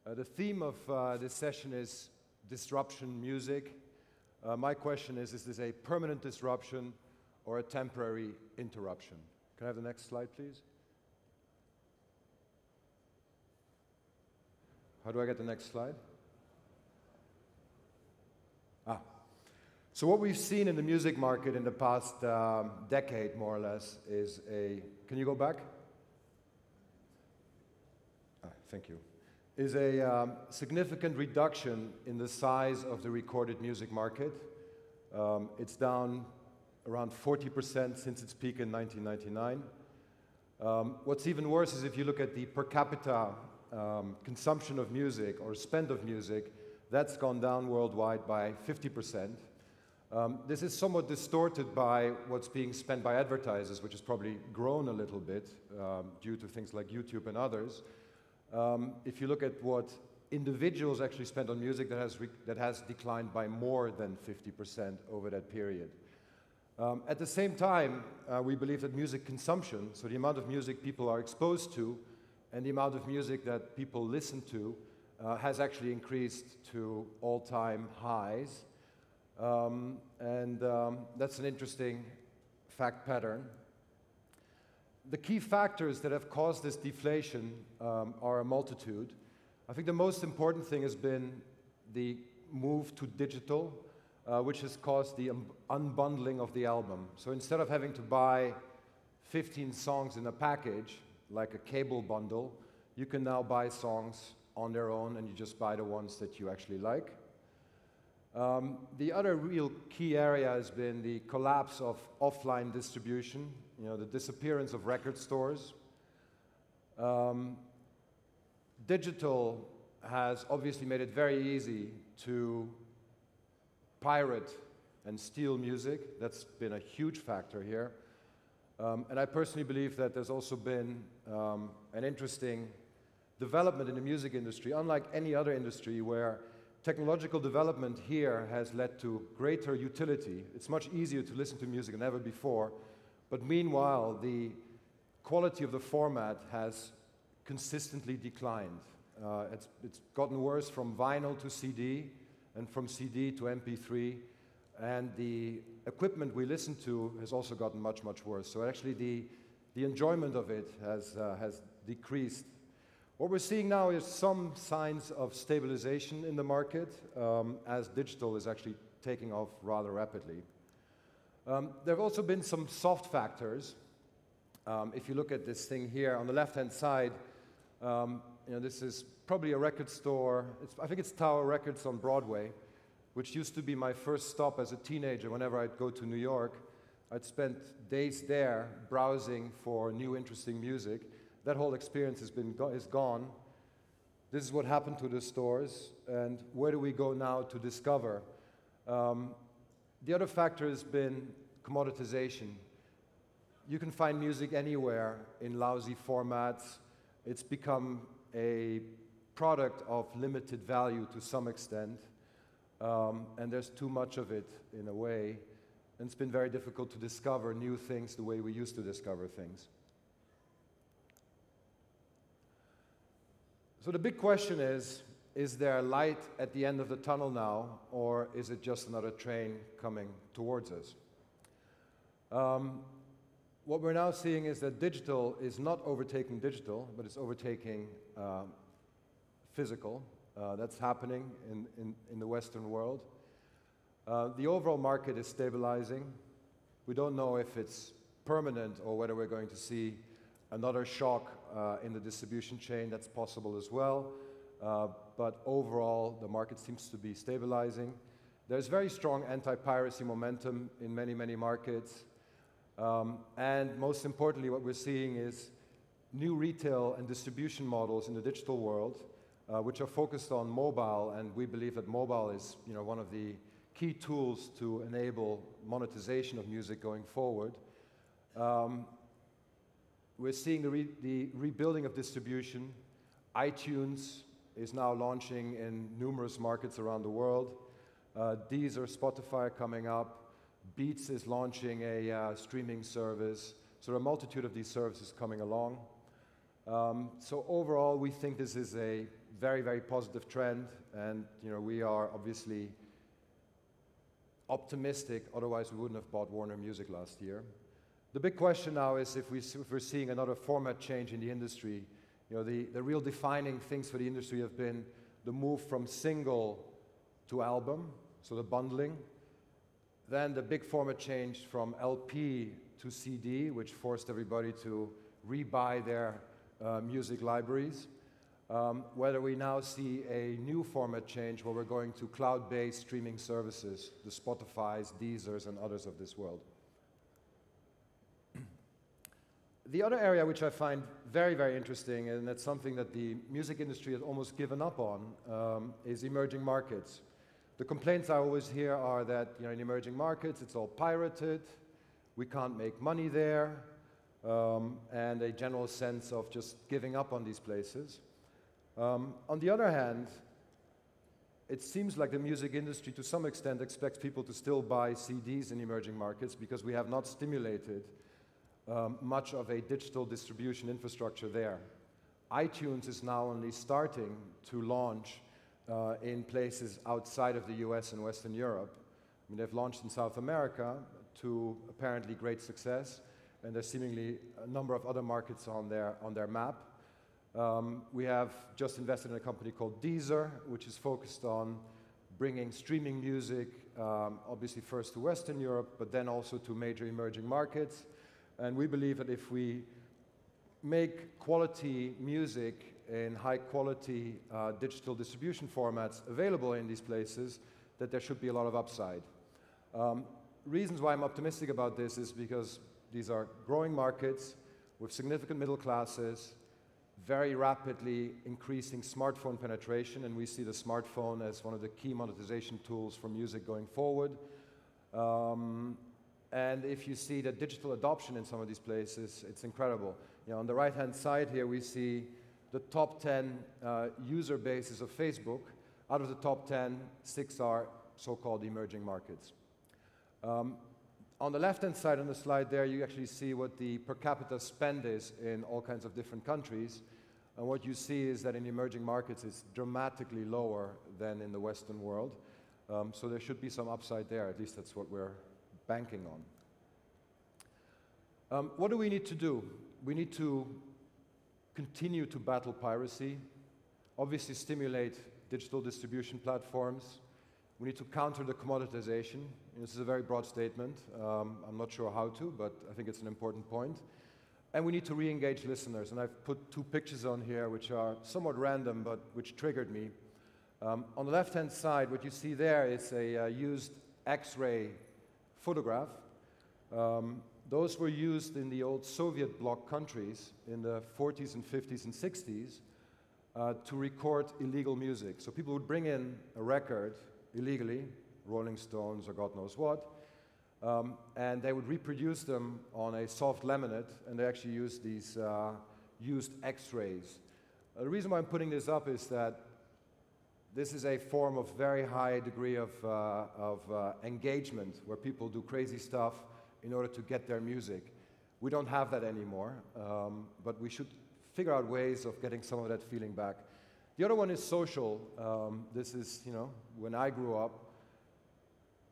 The theme of this session is disruption music. My question is this a permanent disruption or a temporary interruption? Can I have the next slide, please? How do I get the next slide? So what we've seen in the music market in the past decade, more or less, is can you go back? Thank you. Is a significant reduction in the size of the recorded music market. It's down around 40% since its peak in 1999. What's even worse is if you look at the per capita consumption of music or spend of music, that's gone down worldwide by 50%. This is somewhat distorted by what's being spent by advertisers, which has probably grown a little bit due to things like YouTube and others. If you look at what individuals actually spend on music, that has declined by more than 50% over that period. At the same time, we believe that music consumption, so the amount of music people are exposed to and the amount of music that people listen to, has actually increased to all-time highs. That's an interesting fact pattern. The key factors that have caused this deflation are a multitude. I think the most important thing has been the move to digital, which has caused the unbundling of the album. So instead of having to buy 15 songs in a package, like a cable bundle, you can now buy songs on their own and you just buy the ones that you actually like. The other real key area has been the collapse of offline distribution, the disappearance of record stores. Digital has obviously made it very easy to pirate and steal music. That's been a huge factor here. And I personally believe that there's also been an interesting development in the music industry, unlike any other industry, where technological development here has led to greater utility. It's much easier to listen to music than ever before. But meanwhile, the quality of the format has consistently declined. It's gotten worse from vinyl to CD, and from CD to MP3. And the equipment we listen to has also gotten much, much worse. So actually the enjoyment of it has decreased. What we're seeing now is some signs of stabilization in the market as digital is actually taking off rather rapidly. There have also been some soft factors. If you look at this thing here on the left-hand side, this is probably a record store. I think it's Tower Records on Broadway, which used to be my first stop as a teenager. Whenever I'd go to New York, I'd spend days there browsing for new interesting music. That whole experience is gone. This is what happened to the stores, and where do we go now to discover? The other factor has been commoditization. You can find music anywhere in lousy formats. It's become a product of limited value to some extent, and there's too much of it in a way, and it's been very difficult to discover new things the way we used to discover things. So the big question is there light at the end of the tunnel now, or is it just another train coming towards us? What we're now seeing is that digital is not overtaking digital, but it's overtaking physical. That's happening in the Western world. The overall market is stabilizing. We don't know if it's permanent or whether we're going to see another shock in the distribution chain. That's possible as well. But overall, the market seems to be stabilizing. There's very strong anti-piracy momentum in many, many markets. And most importantly, what we're seeing is new retail and distribution models in the digital world, which are focused on mobile. And we believe that mobile is one of the key tools to enable monetization of music going forward. We're seeing the rebuilding of distribution. iTunes is now launching in numerous markets around the world. Deezer, Spotify are coming up. Beats is launching a streaming service. So there are a multitude of these services coming along. So overall, we think this is a very, very positive trend, and we are obviously optimistic, otherwise we wouldn't have bought Warner Music last year. The big question now is if we're seeing another format change in the industry. The real defining things for the industry have been the move from single to album, so the bundling. Then the big format change from LP to CD, which forced everybody to rebuy their music libraries. Whether we now see a new format change where we're going to cloud-based streaming services, the Spotifys, Deezers, and others of this world. The other area which I find very, very interesting, and that's something that the music industry has almost given up on, is emerging markets. The complaints I always hear are that in emerging markets it's all pirated, we can't make money there, and a general sense of just giving up on these places. On the other hand, it seems like the music industry to some extent expects people to still buy CDs in emerging markets because we have not stimulated much of a digital distribution infrastructure there. iTunes is now only starting to launch in places outside of the US and Western Europe. I mean, they've launched in South America to apparently great success, and there's seemingly a number of other markets on their map. We have just invested in a company called Deezer, which is focused on bringing streaming music, obviously first to Western Europe, but then also to major emerging markets. And we believe that if we make quality music in high-quality digital distribution formats available in these places, that there should be a lot of upside. Reasons why I'm optimistic about this is because these are growing markets with significant middle classes, very rapidly increasing smartphone penetration, and we see the smartphone as one of the key monetization tools for music going forward. And if you see the digital adoption in some of these places, it's incredible. On the right-hand side here, we see the top 10 user bases of Facebook. Out of the top 10, 6 are so-called emerging markets. On the left-hand side on the slide there, you actually see what the per capita spend is in all kinds of different countries. And what you see is that in emerging markets, it's dramatically lower than in the Western world. So there should be some upside there. At least that's what we're banking on. What do we need to do? We need to continue to battle piracy, obviously stimulate digital distribution platforms. We need to counter the commoditization. This is a very broad statement. I'm not sure how to, but I think it's an important point. And we need to re-engage listeners. And I've put 2 pictures on here which are somewhat random, but which triggered me. On the left-hand side, what you see there is a used X-ray photograph. Those were used in the old Soviet bloc countries in the 40s and 50s and 60s to record illegal music. So people would bring in a record illegally, Rolling Stones or God knows what, and they would reproduce them on a soft laminate, and they actually used these used X-rays. The reason why I'm putting this up is that this is a form of very high degree of engagement where people do crazy stuff in order to get their music. We don't have that anymore, but we should figure out ways of getting some of that feeling back. The other one is social. This is, when I grew up,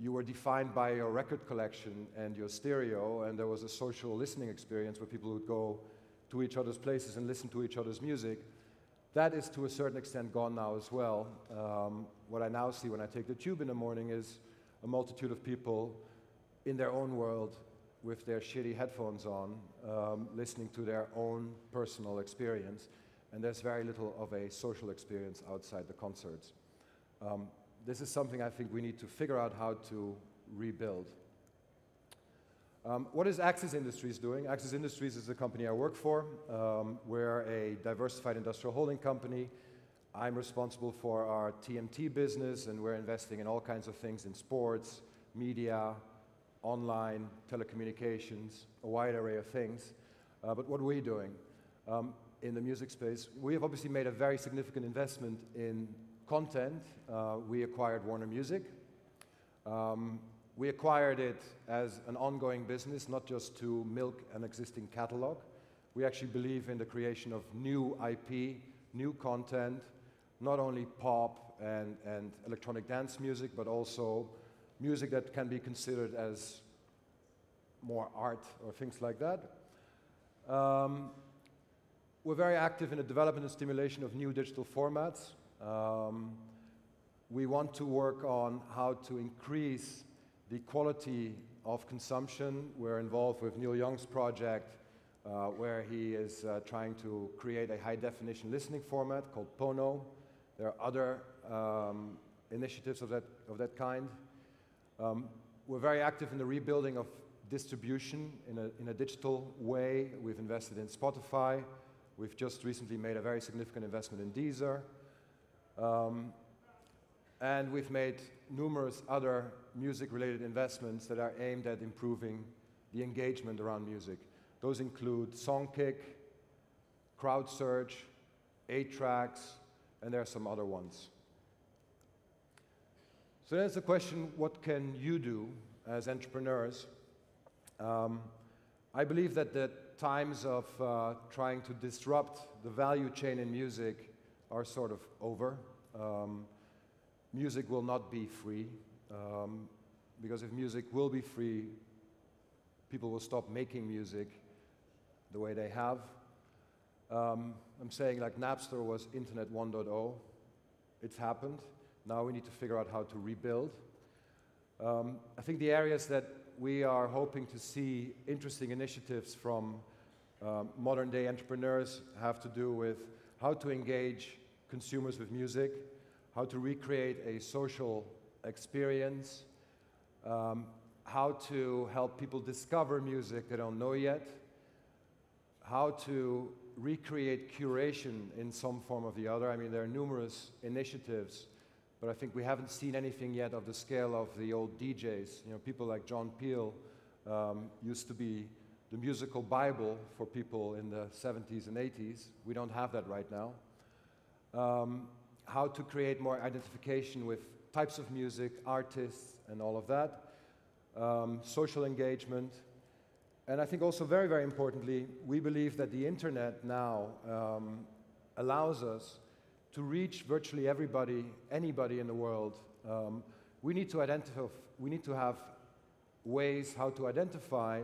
you were defined by your record collection and your stereo, and there was a social listening experience where people would go to each other's places and listen to each other's music. That is to a certain extent gone now as well. What I now see when I take the tube in the morning is a multitude of people in their own world with their shitty headphones on, listening to their own personal experience, and there's very little of a social experience outside the concerts. This is something I think we need to figure out how to rebuild. What is Axis Industries doing? Axis Industries is the company I work for. We're a diversified industrial holding company. I'm responsible for our TMT business, and we're investing in all kinds of things in sports, media, online, telecommunications, a wide array of things. But what are we doing in the music space? We have obviously made a very significant investment in content. We acquired Warner Music. We acquired it as an ongoing business, not just to milk an existing catalog. We actually believe in the creation of new IP, new content, not only pop and electronic dance music, but also music that can be considered as more art or things like that. We're very active in the development and stimulation of new digital formats. We want to work on how to increase the quality of consumption. We're involved with Neil Young's project, where he is trying to create a high-definition listening format called Pono. There are other initiatives of that kind. We're very active in the rebuilding of distribution in a digital way. We've invested in Spotify. We've just recently made a very significant investment in Deezer. And we've made numerous other music-related investments that are aimed at improving the engagement around music. Those include Songkick, CrowdSearch, 8Tracks, and there are some other ones. So there's the question, what can you do as entrepreneurs? I believe that the times of trying to disrupt the value chain in music are sort of over. Music will not be free, because if music will be free, people will stop making music the way they have. I'm saying like Napster was Internet 1.0. It's happened. Now we need to figure out how to rebuild. I think the areas that we are hoping to see interesting initiatives from modern-day entrepreneurs have to do with how to engage consumers with music, how to recreate a social experience, how to help people discover music they don't know yet, how to recreate curation in some form or the other. I mean, there are numerous initiatives, but I think we haven't seen anything yet of the scale of the old DJs. You know, people like John Peel used to be the musical Bible for people in the 70s and 80s. We don't have that right now. How to create more identification with types of music, artists, and all of that. Social engagement. And I think also very, very importantly, we believe that the internet now allows us to reach virtually everybody, anybody in the world. We need to have ways how to identify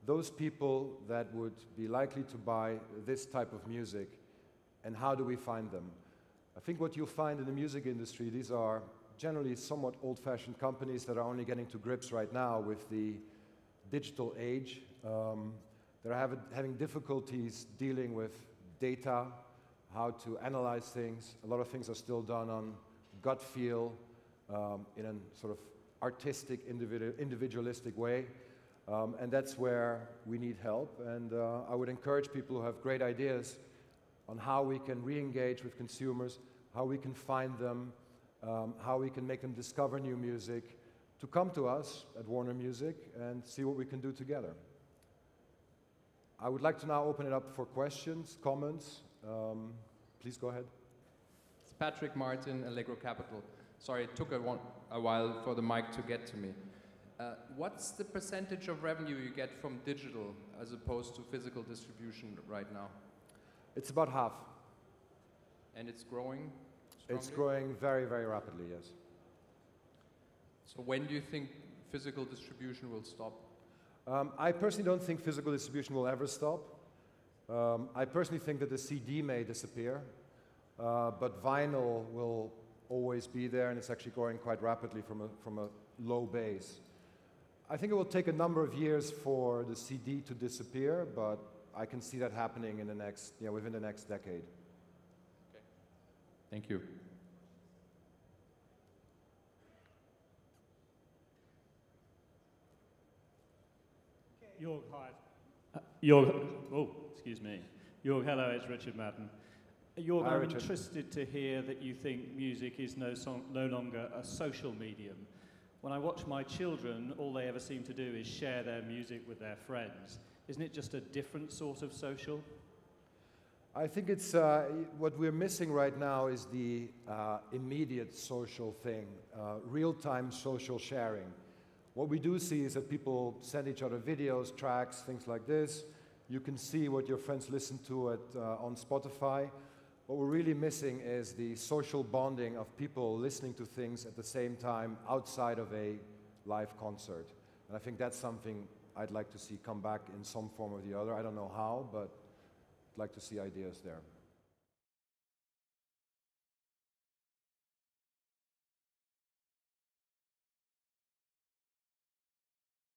those people that would be likely to buy this type of music, and how do we find them? I think what you'll find in the music industry, these are generally somewhat old-fashioned companies that are only getting to grips right now with the digital age. That are having difficulties dealing with data, how to analyze things. A lot of things are still done on gut feel, in a sort of artistic, individualistic way. And that's where we need help. And I would encourage people who have great ideas on how we can re-engage with consumers, how we can find them, how we can make them discover new music, to come to us at Warner Music and see what we can do together. I would like to now open it up for questions, comments. Please go ahead. It's Patrick Martin, Allegro Capital. Sorry, it took a while for the mic to get to me. What's the percentage of revenue you get from digital as opposed to physical distribution right now? It's about half. And it's growing strongly? It's growing very, very rapidly, yes. So when do you think physical distribution will stop? I personally don't think physical distribution will ever stop. I personally think that the CD may disappear, but vinyl will always be there, and it's actually growing quite rapidly from a low base. I think it will take a number of years for the CD to disappear, but I can see that happening in the next, within the next decade. Okay. Thank you. Jörg, hi. Jörg, excuse me. Jörg, hello, it's Richard Madden. Jörg, I'm interested to hear that you think music is no longer a social medium. When I watch my children, all they ever seem to do is share their music with their friends. Isn't it just a different sort of social? I think it's, what we're missing right now is the immediate social thing, real-time social sharing. What we do see is that people send each other videos, tracks, things like this. You can see what your friends listen to on Spotify. what we're really missing is the social bonding of people listening to things at the same time outside of a live concert. And I think that's something I'd like to see come back in some form or the other. I don't know how, but I'd like to see ideas there.